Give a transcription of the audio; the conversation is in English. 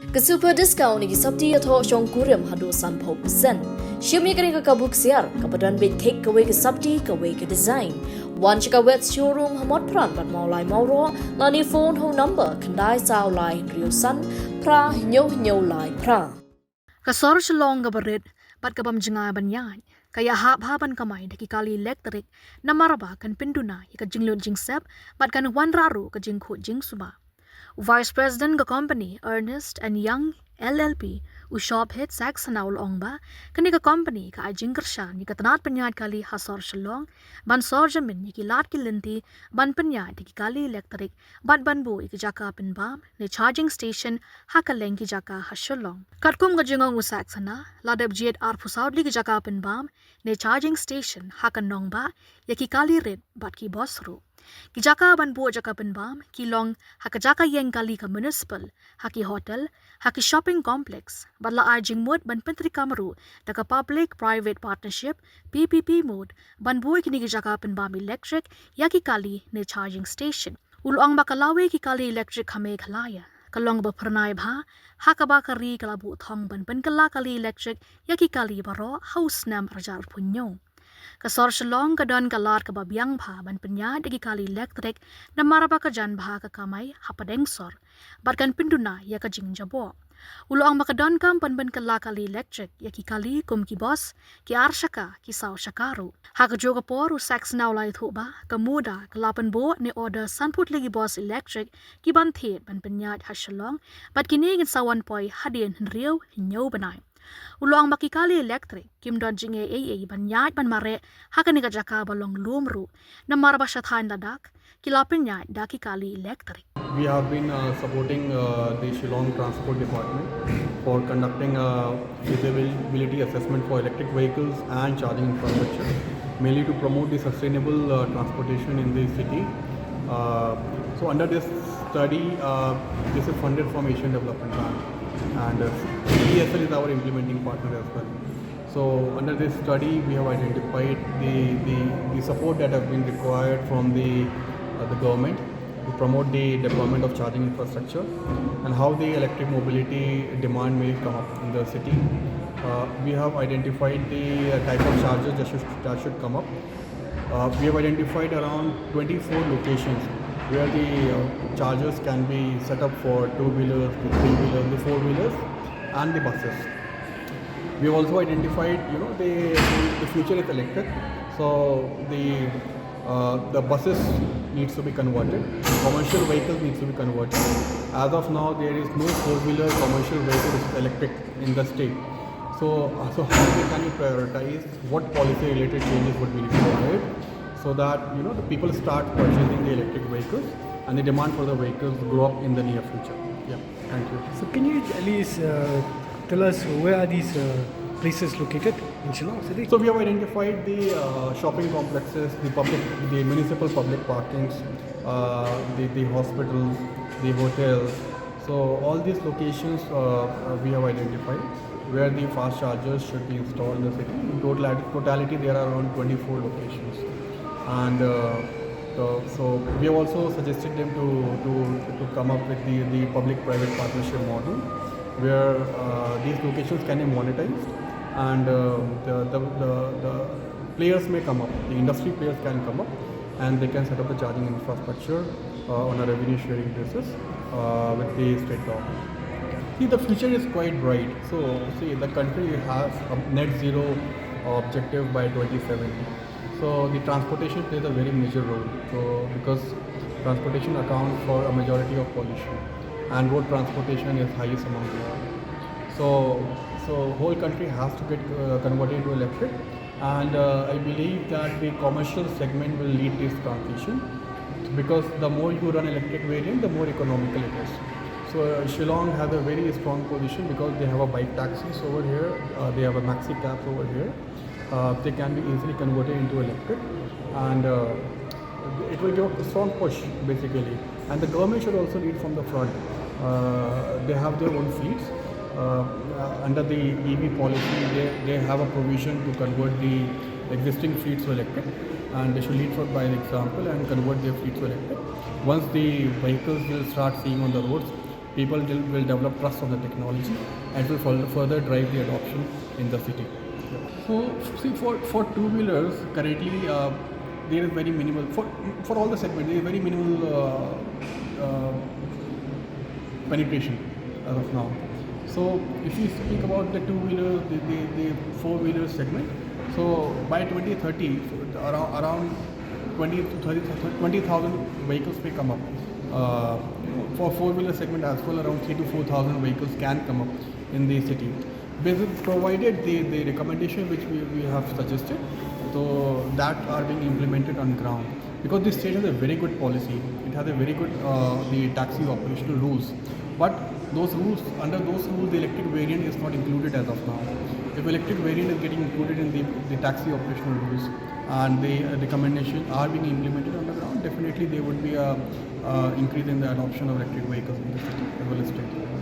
Ke super discount ni sabti atho shong kurem hado sanpho percent. Shimi kering ka kabuk siar kapadan bit take away ke sabti away ke design. One chika wet showroom hamot pran pat maulai mauro lani phone ho number kandai sao lai rio san pra nyo lai pra. Kasor Shillong gabarit pat kabam jinga banyay. Kaya Iahap Kamai daki kali Ilektrik na maraba kan pinduna ika jinglun jingsep pat kan wan raru ka jingko jingsuba. Vice President ka company Ernest and Young LLP shop hit Saxanaul ongba kani ka company ka ajing kersha ni ka tanat penyat kali hasor Shillong ban sorjamin ni ki lat ki linti ban penyat di kali Ilektrik bat ban bu ik jaka penbam ni charging station hakaleng ki jaka Shillong katkum ka jingong Saxana ladab jet ar pusaud li ki jaka penbam ni charging station hakan nongba ya ki kali red bat ki bosru ki jaka ban bu jaka penbam ki long hakajaka yeng kali ka municipal haki hotel haki shopping complex badla arjing mod ban pentri kamaru taka public private partnership PPP mode ban bu kini ki jaka penbam electric ya ki kali ne charging station ulong bakalawe ki kali electric ka Meghalaya kalong ba pernai bha hakaba ka Ri kalabu thong ban Pynkylla kali electric ya ki kali baro house nam rajar punyo Kasor Shillong kadon kalat ka babyang bha ban penyat dagi kali Ilektrik na maraba ka jan bha ka Kamai hapadengsor barkan pinduna ya ka jing jabo ulo ang makadon kam pan Pynkylla kali Ilektrik ya ki kali kum ki boss ki arshaka ki saw shakaru ha ka joga por u sex now lai thuba ka muda kalapan bo ni order sanput lagi boss Ilektrik ki ban thet ban penyat ha Shillong bat kini gin sawan poi hadien riu nyo banai Ulong makikali Ilektrik kim don jinge ban yat ban mare hakani ka jaka balong lumru na maraba shathan ladak kilapin yat daki kali Ilektrik. We have been supporting the Shillong Transport Department for conducting a feasibility assessment for electric vehicles and charging infrastructure, mainly to promote the sustainable transportation in the city. So under this study, this is funded from Asian Development Bank, and ESL is our implementing partner as well. So under this study, we have identified the support that has been required from the government to promote the deployment of charging infrastructure and how the electric mobility demand may come up in the city. We have identified the type of chargers that should come up. We have identified around 24 locations where the chargers can be set up for two-wheelers, the three-wheelers, the four-wheelers and the buses. We have also identified, the future is electric, so the buses needs to be converted, commercial vehicles needs to be converted. As of now, there is no four-wheeler commercial vehicle which is electric in the state. So how can you prioritize what policy-related changes would be required so that the people start purchasing the electric vehicles and the demand for the vehicles grow up in the near future. Yeah, thank you. So can you at least tell us where are these places located in Shillong city? So we have identified the shopping complexes, the municipal public parkings, the hospitals, the hotels. So all these locations we have identified where the fast chargers should be installed in the city. In totality, there are around 24 locations, and so we have also suggested them to come up with the public-private partnership model, where these locations can be monetized, and the players may come up, the industry players can come up, and they can set up the charging infrastructure on a revenue sharing basis with the state government. See, the future is quite bright. So, see, the country has a net zero objective by 2070. So, the transportation plays a very major role. So, because transportation accounts for a majority of pollution, and road transportation is highest among the world. So whole country has to get converted to electric, and I believe that the commercial segment will lead this transition, because the more you run electric variant, the more economical it is. So Shillong has a very strong position because they have a bike taxis over here, they have a maxi cabs over here. They can be easily converted into electric, and it will give a strong push basically. And the government should also lead from the front. They have their own fleets. Under the EV policy, they have a provision to convert the existing fleets to electric, and they should lead by example and convert their fleets to electric. Once the vehicles will start seeing on the roads, people will develop trust on the technology and will further drive the adoption in the city. So see, for two-wheelers currently there is very minimal, for all the segments, there is very minimal penetration as of now. So if you speak about the two-wheelers, the four-wheeler segment, so by 2030, around 20,000 vehicles may come up. For four-wheeler segment as well, around 3,000 to 4,000 vehicles can come up in the city. Provided the recommendation which we have suggested, so that are being implemented on ground. Because this state has a very good policy, it has a very good the taxi operational rules, but under those rules the electric variant is not included as of now. If electric variant is getting included in the taxi operational rules and the recommendations are being implemented on the ground, definitely there would be a increase in the adoption of electric vehicles in the city as well as state.